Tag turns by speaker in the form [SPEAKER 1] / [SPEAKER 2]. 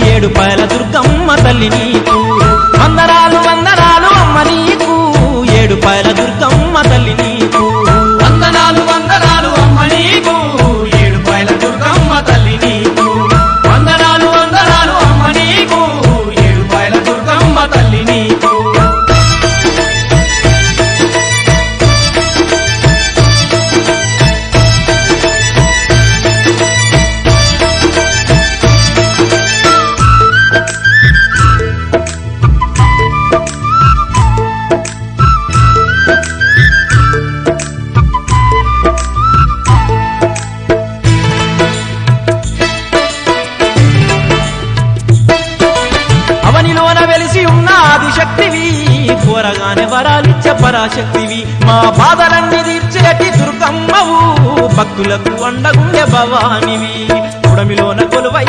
[SPEAKER 1] ఏడుపాయల దుర్గమ్మ తల్లి నీకు వందనాలు వందనాలు అమ్మ నీకు ఏడుపాయల దుర్గమ్మ తల్లి నీకు
[SPEAKER 2] వందనాలు వందనాలు అమ్మ నీకు ఏడుపాయల దుర్గమ్మ తల్లి నీకు వందనాలు వందనాలు అమ్మ నీకు ఏడుపాయల దుర్గమ్మ తల్లి నీకు
[SPEAKER 1] అవనిలోన వెలిసి ఉన్న ఆదిశక్తివి కోరగానే వరాలిచ్చే పరాశక్తివి మా బాధలన్నీ తీర్చేటి దుర్గమ్మవు భక్తులకు అండగుండె భవానివి ఉడమిలోన కొలువై